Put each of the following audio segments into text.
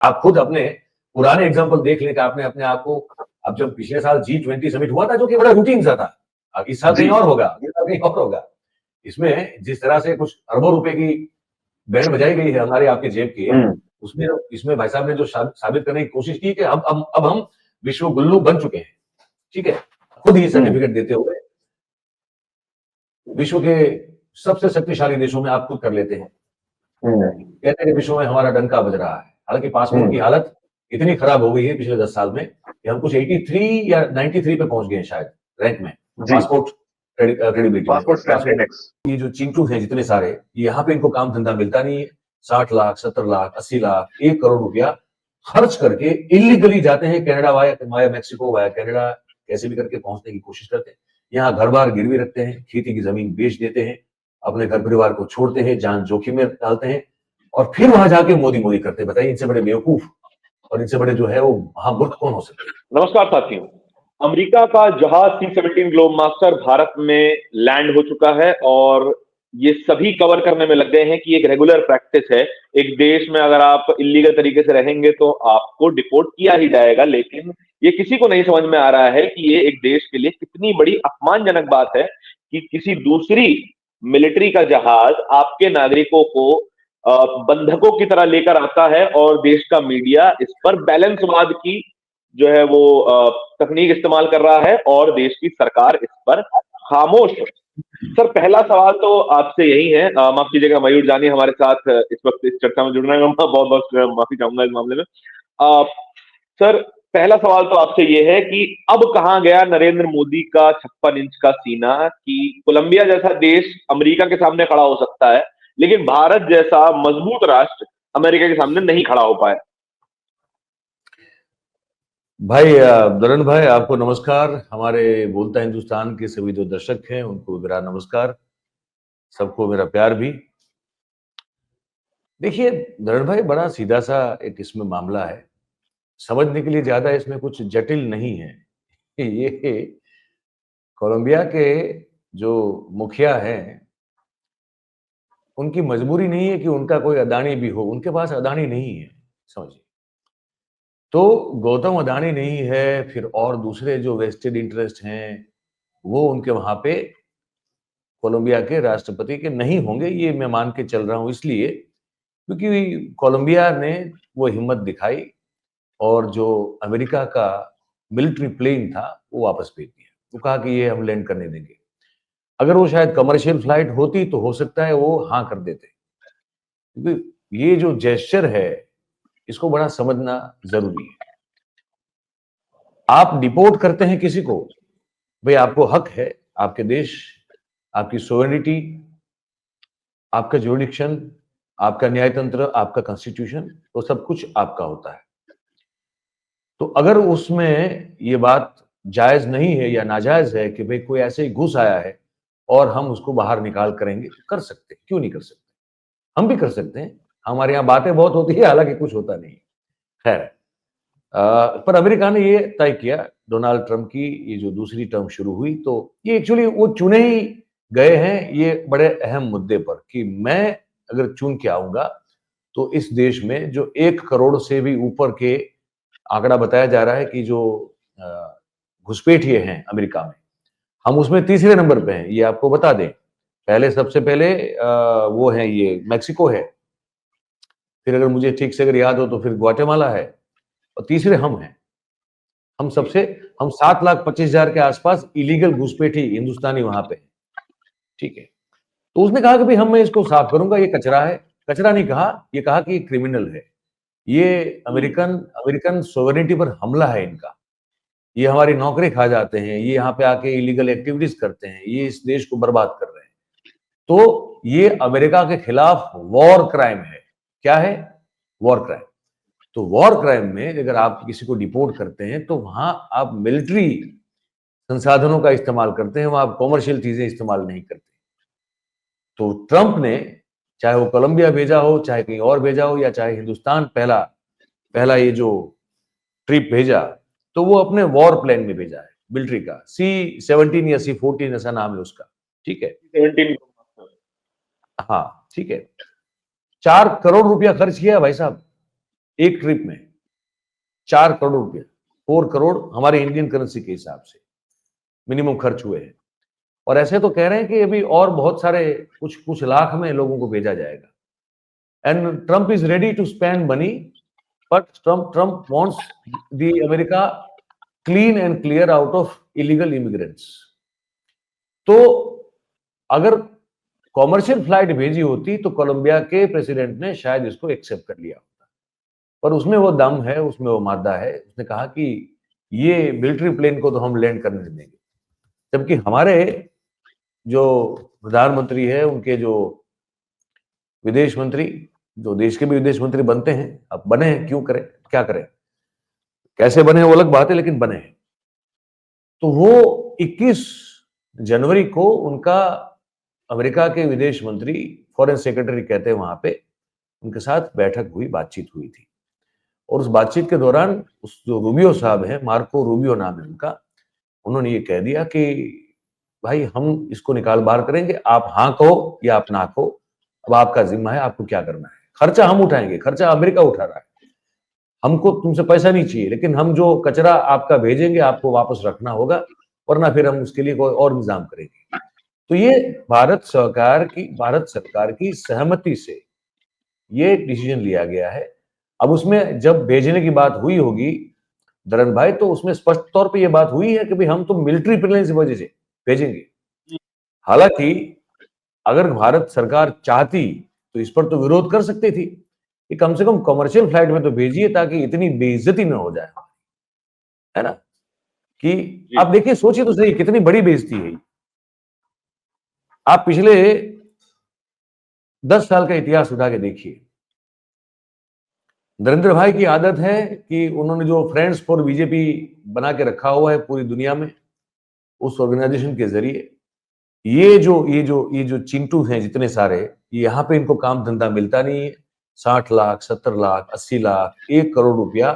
आप खुद अपने पुराने एग्जाम्पल देख लें कि आपने अपने आप को, अब जब पिछले साल G20 समिट हुआ था जो कि बड़ा रूटीन सा था, अब इस साल कहीं और होगा, अगले साल कहीं और होगा। इसमें जिस तरह से कुछ अरबों रुपए की बैंड बजाई गई है हमारे आपके जेब की, उसमें इसमें भाई साहब ने जो साबित करने की कोशिश की कि अब हम विश्व गुल्लू बन चुके हैं, ठीक है, खुद ही सर्टिफिकेट देते हुए विश्व के सबसे शक्तिशाली देशों में आप खुद कर लेते हैं। कहते हैं कि विश्व में हमारा डंका बज रहा है। हालांकि पासपोर्ट की हालत इतनी खराब हो गई है पिछले 10 साल में कि हम कुछ 83 या 93 पे पहुंच गए हैं शायद रैंक में, पासपोर्ट क्रेडिबिलिटी में। ये जो चिंटू हैं जितने सारे, यहाँ पे इनको काम धंधा मिलता नहीं है। 60 लाख, 70 लाख, 80 लाख, 1 करोड़ रुपया खर्च करके इलीगली जाते हैं Canada, via Mexico, via Canada, कैसे भी करके पहुंचने की कोशिश करते हैं। यहाँ घर बार गिरवी रखते हैं, खेती की जमीन बेच देते हैं, अपने घर परिवार को छोड़ते हैं, जान जोखिम में डालते हैं और फिर वहां जाके मोदी मोदी करते हैं। बताइए, इनसे बड़े बेवकूफ और इनसे बड़े जो है वो महामूर्ख कौन हो सकते हैं? नमस्कार साथियों, अमेरिका का जहाज C-17 ग्लोब मास्टर भारत में लैंड हो चुका है और ये सभी कवर करने में लग गए हैं कि एक रेगुलर प्रैक्टिस है। एक देश में अगर आप इलीगल तरीके से रहेंगे तो आपको डिपोर्ट किया ही जाएगा, लेकिन ये किसी को नहीं समझ में आ रहा है कि ये एक देश के लिए कितनी बड़ी अपमानजनक बात है कि किसी दूसरी मिलिट्री का जहाज आपके नागरिकों को बंधकों की तरह लेकर आता है और देश का मीडिया इस पर बैलेंसवाद की जो है वो तकनीक इस्तेमाल कर रहा है और देश की सरकार इस पर खामोश है। सर, पहला सवाल तो आपसे यही है, माफ कीजिएगा मयूर जानी हमारे साथ इस वक्त इस चर्चा में जुड़ रहे हैं, मैं बहुत बहुत माफी चाहूंगा इस मामले में। सर, पहला सवाल तो आपसे ये है कि अब कहां गया नरेंद्र मोदी का 56 इंच का सीना कि कोलंबिया जैसा देश अमेरिका के सामने खड़ा हो सकता है, लेकिन भारत जैसा मजबूत राष्ट्र अमेरिका के सामने नहीं खड़ा हो पाया। भाई दरण भाई, आपको नमस्कार। हमारे बोलता हिंदुस्तान के सभी जो दर्शक हैं उनको मेरा नमस्कार, सबको मेरा प्यार भी। देखिए दरण भाई, बड़ा सीधा सा एक इसमें मामला है, समझने के लिए ज्यादा इसमें कुछ जटिल नहीं है। ये कोलंबिया के जो मुखिया हैं उनकी मजबूरी नहीं है कि उनका कोई अदानी भी हो, उनके पास अदानी नहीं है, समझिए। तो गौतम अदानी नहीं है, फिर और दूसरे जो वेस्टेड इंटरेस्ट हैं वो उनके वहां पे कोलंबिया के राष्ट्रपति के नहीं होंगे, ये मैं मान के चल रहा हूं, इसलिए क्योंकि कोलंबिया ने वो हिम्मत दिखाई और जो अमेरिका का मिलिट्री प्लेन था वो वापस भेज दिया। वो कहा कि ये हम लैंड करने देंगे। अगर वो शायद कमर्शियल फ्लाइट होती तो हो सकता है वो हाँ कर देते, क्योंकि ये जो जेस्चर है इसको बड़ा समझना जरूरी है। आप डिपोर्ट करते हैं किसी को, भाई आपको हक है, आपके देश, आपकी सोवेरेनिटी, आपका जुरिडिक्शन, आपका न्याय तंत्र, आपका कॉन्स्टिट्यूशन, तो सब कुछ आपका होता है। तो अगर उसमें ये बात जायज नहीं है या नाजायज है कि भाई कोई ऐसे ही घुस आया है और हम उसको बाहर निकाल करेंगे, कर सकते हैं, क्यों नहीं कर सकते, हम भी कर सकते हैं। हमारे यहाँ बातें बहुत होती है, हालांकि कुछ होता नहीं। खैर, पर अमेरिका ने ये तय किया, डोनाल्ड ट्रंप की ये जो दूसरी टर्म शुरू हुई, तो ये एक्चुअली वो चुने ही गए हैं ये बड़े अहम मुद्दे पर कि मैं अगर चुन के आऊंगा तो इस देश में जो 1 करोड़ से भी ऊपर के आंकड़ा बताया जा रहा है कि जो घुसपैठिए हैं अमेरिका में, हम उसमें तीसरे नंबर पे हैं, ये आपको बता दें। पहले सबसे पहले वो है, ये मैक्सिको है, फिर अगर मुझे ठीक से अगर याद हो तो फिर ग्वाटेमाला है और तीसरे हम हैं। हम 7,25,000 के आसपास इलीगल घुसपैठी हिंदुस्तानी वहां पे, ठीक है। तो उसने कहा कि भाई मैं इसको साफ करूंगा, ये कचरा है। कचरा नहीं कहा, ये कहा कि ये क्रिमिनल है, ये अमेरिकन अमेरिकन सोवरेनिटी पर हमला है इनका, ये हमारी नौकरी खा जाते हैं, ये यहाँ पे आके इलीगल एक्टिविटीज करते हैं, ये इस देश को बर्बाद कर रहे हैं। तो ये अमेरिका के खिलाफ वॉर क्राइम है। क्या है? War crime. तो वॉर क्राइम में अगर आप किसी को डिपोर्ट करते हैं तो वहां आप मिलिट्री संसाधनों का इस्तेमाल करते हैं, वहां आप कॉमर्शियल चीजें इस्तेमाल नहीं करते। तो ट्रंप ने चाहे वो कोलंबिया भेजा हो, चाहे कहीं और भेजा हो, या चाहे हिंदुस्तान पहला पहला ये जो ट्रिप भेजा, तो वो अपने वॉर प्लान में भेजा है मिलिट्री का, C-17 या C-14 ऐसा नाम है उसका, ठीक है। 17 हाँ, ठीक है। 4 करोड़ रुपया खर्च किया भाई साहब, एक ट्रिप में 4 करोड़ रुपए, 4 करोड़ हमारे इंडियन करेंसी के हिसाब से मिनिमम खर्च हुए हैं। और ऐसे तो कह रहे हैं कि अभी और बहुत सारे कुछ कुछ लाख में लोगों को भेजा जाएगा। And Trump is ready to spend money, but Trump wants the America clean and clear out of illegal immigrants. तो अगर कॉमर्शियल फ्लाइट भेजी होती तो कोलंबिया के प्रेसिडेंट ने शायद इसको एक्सेप्ट कर लिया होता, पर उसमें वो दम है, उसमें वो मादा है। उसने कहा कि ये मिलिट्री प्लेन को तो हम लैंड करने नहीं देंगे, जबकि हमारे जो प्रधानमंत्री है, उनके जो विदेश मंत्री, जो देश के भी विदेश मंत्री बनते हैं, अब बने हैं, क्यों करें, क्या करें, कैसे बने वो अलग बात है, लेकिन बने हैं। तो वो 21 जनवरी को उनका अमेरिका के विदेश मंत्री, फॉरेन सेक्रेटरी कहते हैं वहां पे, उनके साथ बैठक हुई, बातचीत हुई थी। और उस बातचीत के दौरान उस जो रूबियो साहब है, मार्को रूबियो नाम है उनका, उन्होंने ये कह दिया कि भाई हम इसको निकाल बाहर करेंगे, आप हाँ कहो या आप ना कहो, अब आपका जिम्मा है, आपको क्या करना है। खर्चा हम उठाएंगे, खर्चा अमेरिका उठा रहा है, हमको तुमसे पैसा नहीं चाहिए, लेकिन हम जो कचरा आपका भेजेंगे आपको वापस रखना होगा, वरना फिर हम उसके लिए कोई और इंतजाम करेंगे। तो ये भारत सरकार की सहमति से ये डिसीजन लिया गया है। अब उसमें जब भेजने की बात हुई होगी दरन भाई, तो उसमें स्पष्ट तौर पे ये बात हुई है कि भाई हम तो मिलिट्री प्लेन की वजह से भेजेंगे। हालांकि अगर भारत सरकार चाहती तो इस पर तो विरोध कर सकती थी कि कम से कम कमर्शियल फ्लाइट में तो भेजिए, ताकि इतनी बेइज्जती न हो जाए, है ना। कि आप देखिए, सोचिए तो सही, कितनी बड़ी बेइज्जती है। आप पिछले 10 साल का इतिहास उठा के देखिए। नरेंद्र भाई की आदत है कि उन्होंने जो फ्रेंड्स फॉर बीजेपी बना के रखा हुआ है पूरी दुनिया में, उस ऑर्गेनाइजेशन के जरिए ये जो चिंटू हैं जितने सारे, यहाँ पे इनको काम धंधा मिलता नहीं है। 60 लाख, 70 लाख, 80 लाख, 1 करोड़ रुपया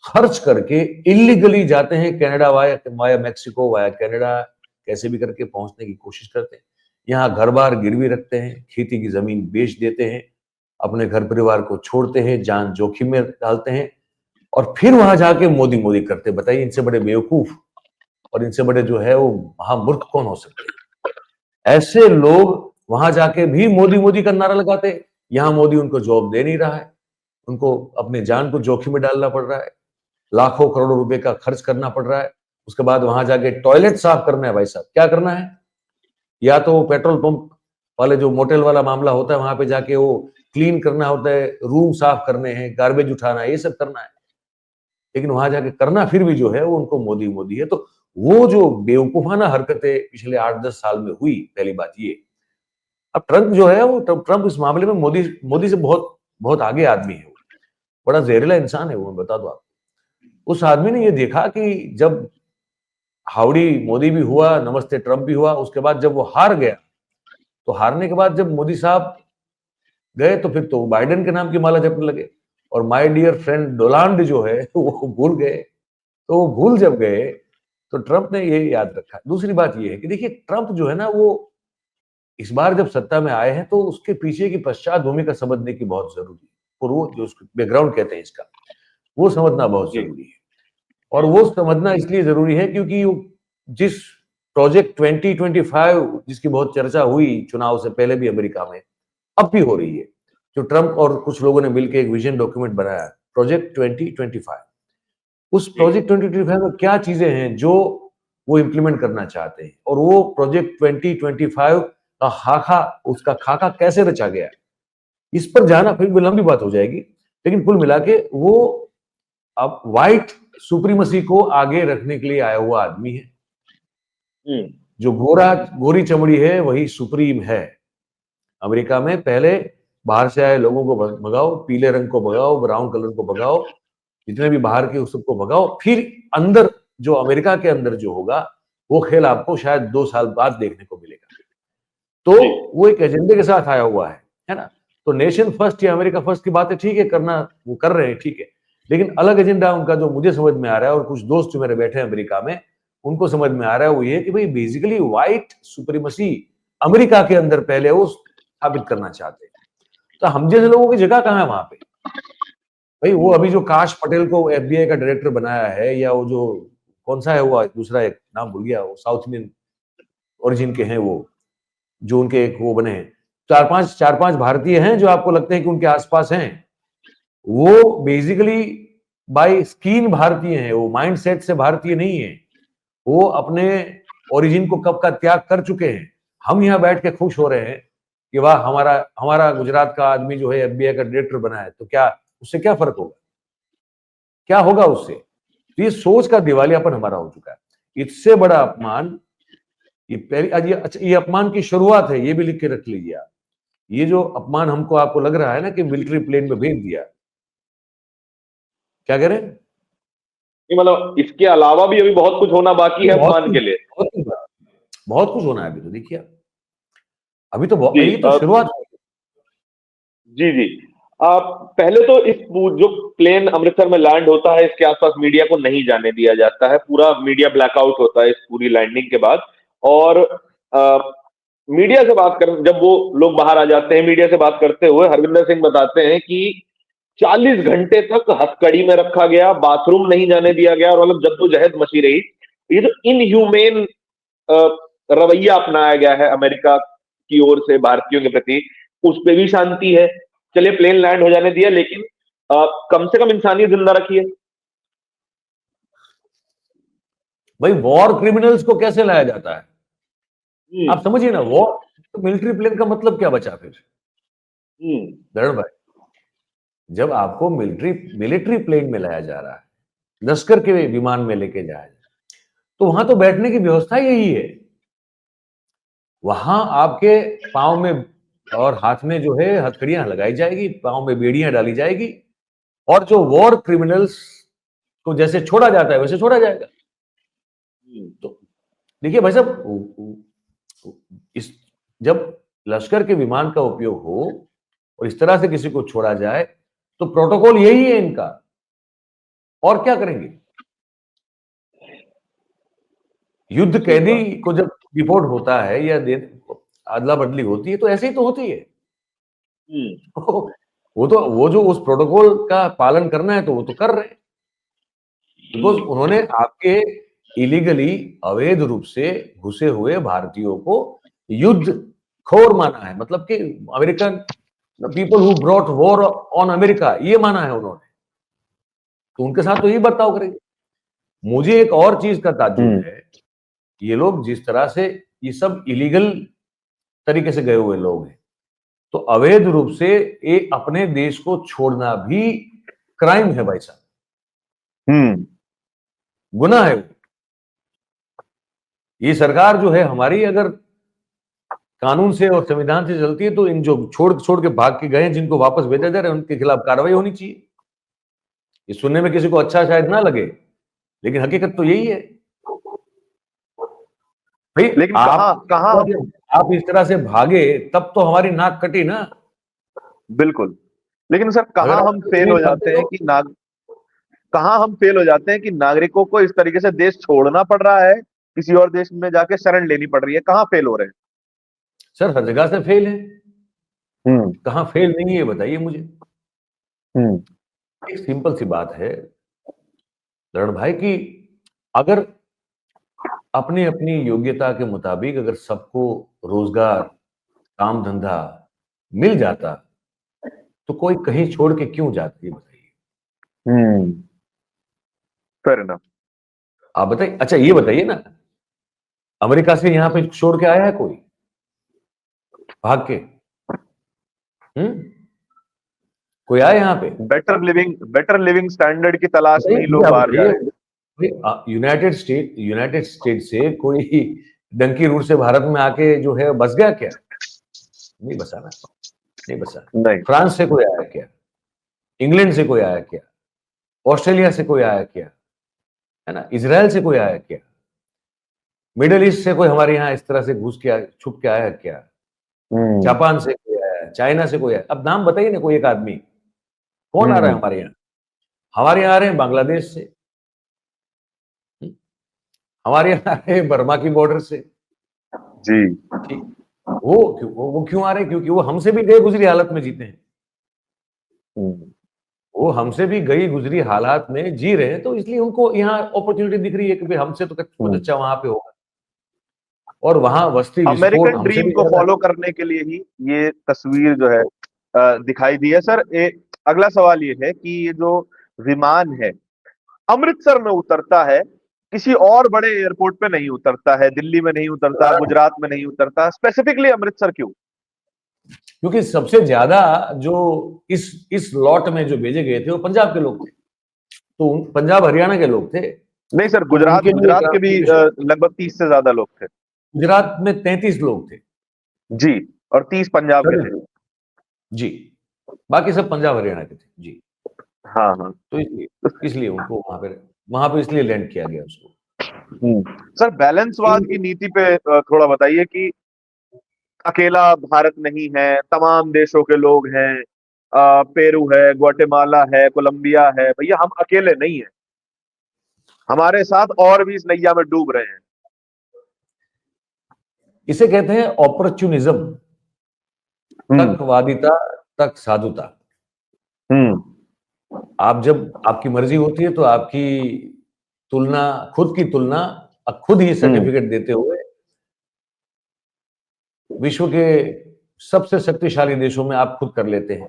खर्च करके इलीगली जाते हैं Canada, via Mexico, via Canada, कैसे भी करके पहुंचने की कोशिश करते हैं। यहाँ घर बार गिरवी रखते हैं, खेती की जमीन बेच देते हैं, अपने घर परिवार को छोड़ते हैं, जान जोखिम में डालते हैं, और फिर वहां जाके मोदी मोदी करते हैं। बताइए, इनसे बड़े बेवकूफ और इनसे बड़े जो है वो महामूर्ख कौन हो सकते हैं। ऐसे लोग वहां जाके भी मोदी मोदी का नारा लगाते हैं। यहाँ मोदी उनको जॉब दे नहीं रहा है, उनको अपने जान को जोखिम में डालना पड़ रहा है, लाखों करोड़ों रुपए का खर्च करना पड़ रहा है। उसके बाद वहां जाके टॉयलेट साफ करना है। भाई साहब, क्या करना है? या तो पेट्रोल पंप वाले जो मोटेल वाला मामला होता है, वहां पे जाके वो क्लीन करना होता है, रूम साफ करने हैं, गार्बेज उठाना है, ये सब करना है। लेकिन वहां जाके करना फिर भी जो है वो उनको मोदी मोदी है। तो वो जो बेवकूफाना हरकतें पिछले 8-10 साल में हुई, पहली बात ये। अब ट्रंप जो है वो ट्रंप इस मामले में मोदी से बहुत बहुत आगे आदमी है। वो बड़ा जहरीला इंसान है वो, मैं बता दूं आपको। उस आदमी ने ये देखा कि जब हाउडी मोदी भी हुआ, नमस्ते ट्रंप भी हुआ, उसके बाद जब वो हार गया, तो हारने के बाद जब मोदी साहब गए तो फिर तो बाइडेन के नाम की माला जपने लगे, और माय डियर फ्रेंड डोनाल्ड जो है वो भूल गए। तो वो भूल जब गए तो ट्रंप ने ये याद रखा। दूसरी बात ये है कि देखिए, ट्रंप जो है ना, वो इस बार जब सत्ता में आए हैं तो उसके पीछे की पश्चात भूमिका समझने की बहुत जरूरी है, और वो जो बैकग्राउंड कहते हैं इसका, वो समझना बहुत जरूरी है। और वो समझना इसलिए जरूरी है क्योंकि जिस प्रोजेक्ट 2025 जिसकी बहुत चर्चा हुई चुनाव से पहले भी अमेरिका में, अब भी हो रही है, जो ट्रंप और कुछ लोगों ने मिलकर एक विजन डॉक्यूमेंट बनाया, प्रोजेक्ट 2025। उस प्रोजेक्ट 2025 में क्या चीजें हैं जो वो इंप्लीमेंट करना चाहते हैं, और वो प्रोजेक्ट 2025 का खाका, उसका खाका कैसे रचा गया, इस पर जाना फिर भी लंबी बात हो जाएगी। लेकिन कुल मिला के वो अब व्हाइट सुप्रीमसी को आगे रखने के लिए आया हुआ आदमी है। जो गोरी चमड़ी है वही सुप्रीम है अमेरिका में। पहले बाहर से आए लोगों को भगाओ, पीले रंग को भगाओ, ब्राउन कलर को भगाओ, जितने भी बाहर के उस सबको भगाओ, फिर अंदर जो अमेरिका के अंदर जो होगा वो खेल आपको शायद 2 साल बाद देखने को मिलेगा। तो वो एक एजेंडे के साथ आया हुआ है ना। तो नेशन फर्स्ट या अमेरिका फर्स्ट की बातें ठीक है, करना वो कर रहे हैं, ठीक है, लेकिन अलग एजेंडा उनका जो मुझे समझ में आ रहा है, और कुछ दोस्त जो मेरे बैठे हैं अमेरिका में, उनको समझ में आ रहा है, वो ये कि भाई बेसिकली व्हाइट सुप्रीमसी अमेरिका के अंदर पहले वो स्थापित करना चाहते हैं। तो हम जैसे लोगों की जगह कहाँ है वहां पे? भाई वो अभी जो काश पटेल को FBI का डायरेक्टर बनाया है, या वो जो कौन सा है वो दूसरा, एक नाम भूल गया, वो साउथ इंडियन ओरिजिन के हैं वो, जो उनके एक वो बने हैं, चार पांच भारतीय हैं जो आपको लगते हैं कि उनके आसपास हैं, वो बेसिकली बाय स्किन भारतीय हैं, वो माइंड सेट से भारतीय नहीं है, वो अपने ओरिजिन को कब का त्याग कर चुके हैं। हम यहाँ बैठ के खुश हो रहे हैं कि वाह, हमारा हमारा गुजरात का आदमी जो है FBI का डायरेक्टर बना है, तो क्या उससे क्या फर्क होगा, क्या होगा उससे? तो ये सोच का दिवालियापन हमारा हो चुका है। इससे बड़ा अपमान ये पहली, आज ये अच्छा, ये अपमान की शुरुआत है, ये भी लिख के रख लीजिए आप। ये जो अपमान हमको आपको लग रहा है ना कि मिलिट्री प्लेन में भेज दिया, क्या कह रहे हैं? मतलब इसके अलावा भी अभी बहुत कुछ होना बाकी है बहुत अपमान कुछ के लिए। बहुत कुछ होना है अभी, तो देखिए अभी तो जी ये तो शुरुआत है। जी जी। पहले तो इस जो प्लेन अमृतसर में लैंड होता है इसके आसपास मीडिया को नहीं जाने दिया जाता है, पूरा मीडिया ब्लैकआउट होता है इस पूरी लैंडिंग के बाद। और मीडिया से बात कर, जब वो लोग बाहर आ जाते हैं, मीडिया से बात करते हुए हरविंदर सिंह बताते हैं कि 40 घंटे तक हथकड़ी में रखा गया, बाथरूम नहीं जाने दिया गया, और मतलब जद्दोजहद मची रही। ये जो इनह्यूमेन रवैया अपनाया गया है अमेरिका की ओर से भारतीयों के प्रति, उस पर भी शांति है। चलिए प्लेन लैंड हो जाने दिया, लेकिन कम से कम इंसानियत जिंदा रखी है। भाई वॉर क्रिमिनल्स को कैसे लाया जाता है, हम्म आप समझिए ना। वॉर तो मिलिट्री प्लेन का मतलब क्या बचा फिर, हम्म धरण भाई? जब आपको मिलिट्री मिलिट्री प्लेन में लाया जा रहा है, लश्कर के विमान में लेके जाया जा रहा है, तो वहां तो बैठने की व्यवस्था यही है। वहां आपके पांव में और हाथ में जो है हथकड़ियां लगाई जाएगी, पांव में बेड़ियां डाली जाएगी, और जो वॉर क्रिमिनल्स को जैसे छोड़ा जाता है वैसे छोड़ा जाएगा। तो देखिए भाई साहब, इस जब लश्कर के विमान का उपयोग हो और इस तरह से किसी को छोड़ा जाए, तो प्रोटोकॉल यही है इनका, और क्या करेंगे? युद्ध सही कैदी बात। को जब रिपोर्ट होता है या अदला बदली होती है, तो ऐसे ही तो होती है। हम्म वो जो उस प्रोटोकॉल का पालन करना है तो वो तो कर रहे हैं, बिकॉज उन्होंने आपके इलीगली अवैध रूप से घुसे हुए भारतीयों को युद्ध खोर माना है, मतलब कि American people who brought war on America, ये माना है उन्होंने, तो उनके साथ तो यही बर्ताव करेंगे। मुझे एक और चीज का ताज्जुब है, ये लोग जिस तरह से, ये सब इलीगल तरीके से गए हुए लोग हैं, तो अवैध रूप से ये अपने देश को छोड़ना भी क्राइम है भाई साहब, गुनाह है। ये सरकार जो है हमारी अगर कानून से और संविधान से चलती है, तो इन जो छोड़ छोड़ के भाग के गए, जिनको वापस भेजा जा रहा है, उनके खिलाफ कार्रवाई होनी चाहिए। ये सुनने में किसी को अच्छा शायद ना लगे, लेकिन हकीकत तो यही है भाई। लेकिन आप कहाँ आप इस तरह से भागे तब तो हमारी नाक कटी ना। बिल्कुल। लेकिन सर अगर कहाँ आप हम कुछ फेल नहीं हो भागते जाते हैं तो कि कहाँ हम फेल हो जाते हैं कि नागरिकों को इस तरीके से देश छोड़ना पड़ रहा है, किसी और देश में जाके शरण लेनी पड़ रही है, कहाँ फेल हो रहे सर हर जगह से फेल है, हैं? कहाँ फेल नहीं है बताइए मुझे। हम्म एक सिंपल सी बात है लरण भाई, कि अगर अपनी अपनी योग्यता के मुताबिक अगर सबको रोजगार, काम धंधा मिल जाता, तो कोई कहीं छोड़ के क्यों जाता, ये बताइए। Hmm fair enough. आप बताइए, अच्छा ये बताइए ना, अमेरिका से यहां पे छोड़ के आया है कोई भाग के? कोई आया यहाँ पे? बेटर लिविंग स्टैंडर्ड की तलाश में ही बताइए, लोग आप बाहर जा रहे हैं। बताइए, यूनाइटेड स्टेट से कोई डंकी रूट से भारत में आके जो है बस गया क्या? नहीं बसा ना, नहीं बसा। नहीं। फ्रांस से कोई आया क्या? इंग्लैंड से कोई आया क्या? ऑस्ट्रेलिया से कोई आया क्या? है ना, इजराइल से कोई आया क्या? मिडिल ईस्ट से कोई हमारे यहाँ इस तरह से घुस के छुप के आया क्या? हम्म जापान से कोई आया, चाइना से कोई आया? अब नाम बताइए ना कोई एक आदमी, कौन आ रहा है हम्म हमारे यहाँ? हमारे यहाँ आ रहे हैं बांग्लादेश से, हमारे यहाँ आ रहे हैं बर्मा की बॉर्डर से। जी। ठीक, वो क्यों आ रहे हैं? क्योंकि वो हमसे भी बेगुजरी हालत में जीते हैं। हम्म वो हमसे भी गई गुजरी हालात में जी रहे हैं, तो इसलिए उनको यहाँ अपॉर्चुनिटी दिख रही है कि भाई हमसे तो कुछ अच्छा वहां पे होगा। और वहां वस्ती विस्फोट अमेरिकन हमसे ड्रीम भी को ज्यादा है। फॉलो करने के लिए ही ये तस्वीर जो है दिखाई दी है। सर, अगला सवाल ये है कि ये जो विमान है अमृतसर में उतरता है, किसी और बड़े एयरपोर्ट पे नहीं उतरता है, दिल्ली में नहीं उतरता, गुजरात में नहीं उतरता, स्पेसिफिकली अमृतसर क्यों? क्योंकि सबसे ज्यादा जो इस लॉट में जो भेजे गए थे वो पंजाब के लोग थे, तो पंजाब हरियाणा के लोग थे, नहीं सर, तो गुजरात उनके लिए गुजरात के भी ट्रांसपोर्टेशन। लगभग 30 से ज्यादा लोग थे। गुजरात में 33 लोग थे। जी। और 30 पंजाब के थे। जी, बाकी सब पंजाब हरियाणा के थे जी। हाँ हाँ। तो इसलिए इसलिए उनको वहां पे इसलिए लैंड किया गया उसको। सर, बैलेंसवाद की नीति पे थोड़ा बताइए कि अकेला भारत नहीं है, तमाम देशों के लोग हैं, पेरू है, ग्वाटेमाला है, कोलंबिया है, भैया हम अकेले नहीं हैं, हमारे साथ और भी इस नैया में डूब रहे हैं। इसे कहते हैं ऑपरचुनिज्म, तकवादिता, तक साधुता। आप जब आपकी मर्जी होती है तो आपकी तुलना, खुद की तुलना खुद ही सर्टिफिकेट देते हुए विश्व के सबसे शक्तिशाली देशों में आप खुद कर लेते हैं।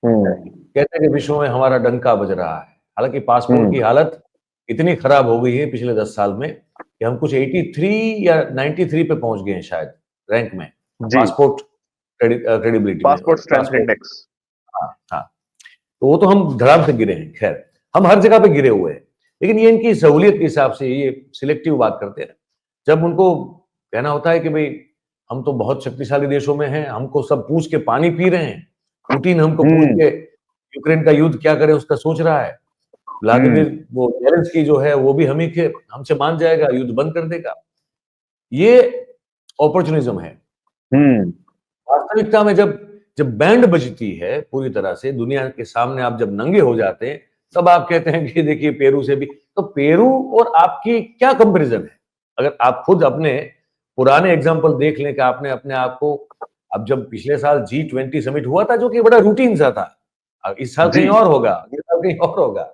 कहते हैं कि विश्व में हमारा डंका बज रहा है। हालांकि पासपोर्ट की हालत इतनी खराब हो गई है पिछले 10 साल में कि हम कुछ 83 या 93 पे पहुंच गए हैं शायद रैंक में, पासपोर्ट क्रेडिबिलिटी में, पासपोर्ट स्ट्रेंथ इंडेक्स। हाँ हाँ, तो वो तो हम धड़ाम से गिरे हैं। खैर, हम हर जगह पे गिरे हुए हैं, लेकिन ये इनकी सहूलियत के हिसाब से ये सिलेक्टिव बात करते हैं। जब उनको कहना होता है कि भाई हम तो बहुत शक्तिशाली देशों में हैं, हमको सब पूछ के पानी पी रहे हैं, पुतिन हमको पूछ के यूक्रेन का युद्ध क्या करे उसका सोच रहा है, व्लादिमीर वो जेलेंस्की जो है वो भी हमसे मान जाएगा, युद्ध बंद कर देगा। ये अपॉर्चुनिज्म है। वास्तविकता में जब जब बैंड बजती है पूरी तरह से दुनिया के सामने, आप जब नंगे हो जाते हैं, तब आप कहते हैं कि देखिए पेरू से भी, तो पेरू और आपकी क्या कंपैरिजन है? अगर आप खुद अपने पुराने एग्जांपल देख लें कि आपने अपने आप को, अब जब पिछले साल G20 समिट हुआ था जो कि बड़ा रूटीन सा था, इस साल कहीं और होगा, अगले साल कहीं और होगा।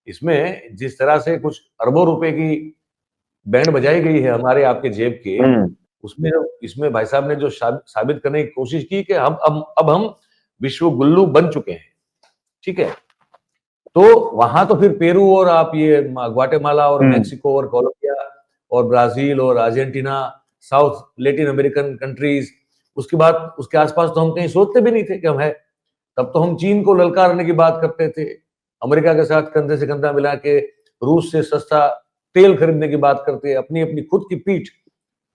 इसमें जिस तरह से कुछ अरबों रुपए की बैंड बजाई गई है हमारे आपके जेब के, उसमें इसमें भाई साहब ने जो साबित करने की कोशिश की कि अब हम विश्व गुल्लू बन चुके हैं, ठीक है। तो वहां तो फिर पेरू और आप ये ग्वाटेमाला और मेक्सिको और कोलंबिया और ब्राजील और Argentina, south Latin American countries, उसके बाद उसके आसपास तो हम कहीं सोचते भी नहीं थे कि हम है। तब तो हम चीन को ललकारने की बात करते थे, अमेरिका के साथ कंधे से कंधा मिला के रूस से सस्ता तेल खरीदने की बात करते, अपनी अपनी खुद की पीठ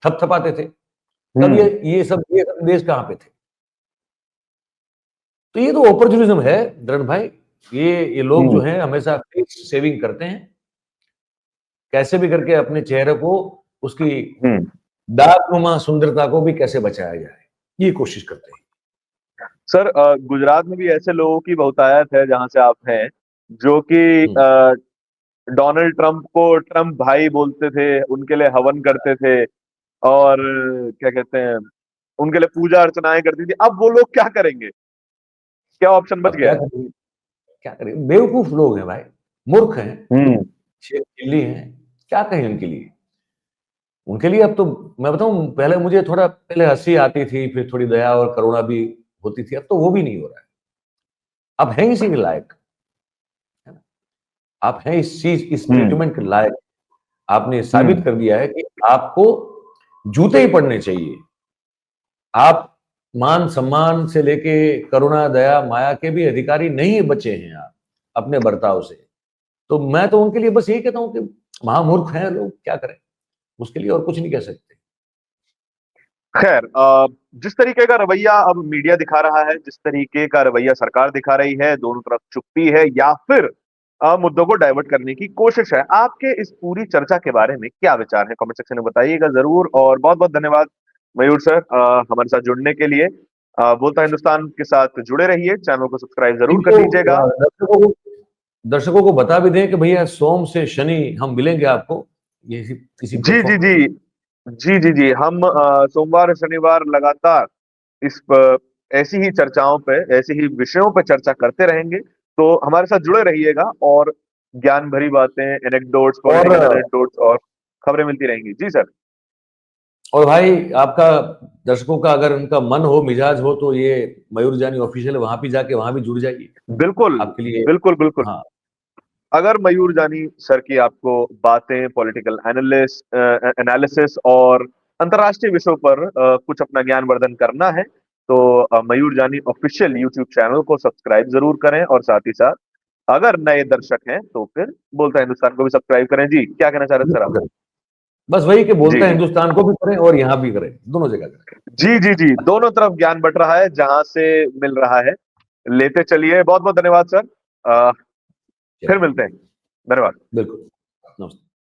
थपथपाते थे। तब ये सब देश कहां पे थे? तो ये तो अपॉर्चुनिज्म है दृढ़ भाई। ये लोग जो हैं हमेशा फेस सेविंग करते हैं, कैसे भी करके अपने चेहरे को, उसकी दागनुमा सुंदरता को भी कैसे बचाया जाए, ये कोशिश करते हैं। सर, गुजरात में भी ऐसे लोगों की बहुतायत है जहां से आप हैं, जो कि डोनाल्ड ट्रंप को ट्रंप भाई बोलते थे, उनके लिए हवन करते थे, और क्या कहते हैं, उनके लिए पूजा अर्चनाएं करती थी। अब वो लोग क्या करेंगे? क्या ऑप्शन बच अब गया है? क्या करें, बेवकूफ लोग हैं भाई, मूर्ख हैं, चिल्ली हैं, क्या कहें उनके लिए। उनके लिए अब तो मैं बताऊं, पहले मुझे थोड़ा पहले हंसी आती थी, फिर थोड़ी दया और करुणा भी होती थी, अब तो वो भी नहीं हो रहा है। अब हैं इसी के लायक, है ना? आप हैं इस ट्रीटमेंट के लायक। आपने साबित कर दिया है कि आपको जूते ही पड़ने चाहिए। आप मान सम्मान से लेके करुणा दया माया के भी अधिकारी नहीं बचे हैं आप अपने बर्ताव से। तो मैं तो उनके लिए बस यही कहता हूं कि महामूर्ख हैं लोग, क्या करें उसके लिए, और कुछ नहीं कह सकते। खैर, जिस तरीके का रवैया अब मीडिया दिखा रहा है, जिस तरीके का रवैया सरकार दिखा रही है, दोनों तरफ चुप्पी है या फिर मुद्दों को डाइवर्ट करने की कोशिश है, आपके इस पूरी चर्चा के बारे में क्या विचार है? कमेंट सेक्शन में बताइएगा जरूर। और बहुत बहुत धन्यवाद मयूर सर, हमारे साथ जुड़ने के लिए। बोलता हिंदुस्तान के साथ जुड़े रहिए, चैनल को सब्सक्राइब जरूर कर लीजिएगा। दर्शकों को बता भी दें कि भैया सोम से शनि हम मिलेंगे आपको ये किसी जी जी जी जी जी जी, हम सोमवार शनिवार लगातार इस ऐसी ही चर्चाओं पे, ऐसे ही विषयों पे चर्चा करते रहेंगे। तो हमारे साथ जुड़े रहिएगा और ज्ञान भरी बातें, एनेक्डोट्स, और पॉलिटिकल एनेक्डोट्स और खबरें मिलती रहेंगी। जी सर। और भाई आपका, दर्शकों का अगर उनका मन हो, मिजाज हो, तो ये मयूर जानी ऑफिशियल वहां भी जाके वहां भी जुड़ जाइए बिल्कुल आपके लिए। बिल्कुल बिल्कुल। हाँ, अगर मयूर जानी सर की आपको बातें, पॉलिटिकल एनालिसिस और अंतर्राष्ट्रीय विषयों पर कुछ अपना ज्ञानवर्धन करना है तो मयूर जानी ऑफिशियल यूट्यूब चैनल को सब्सक्राइब जरूर करें, और साथ ही साथ अगर नए दर्शक हैं तो फिर बोलता हिंदुस्तान को भी सब्सक्राइब करें। जी, क्या कहना चाह रहे थे सर आप? बस वही कि जी बोलता जी हिंदुस्तान को भी करें और यहाँ भी करें, दोनों जगह करें। जी जी जी, दोनों तरफ ज्ञान बट रहा है, जहां से मिल रहा है लेते चलिए। बहुत बहुत धन्यवाद सर। फिर चलिए, मिलते हैं। धन्यवाद। बिल्कुल, नमस्ते।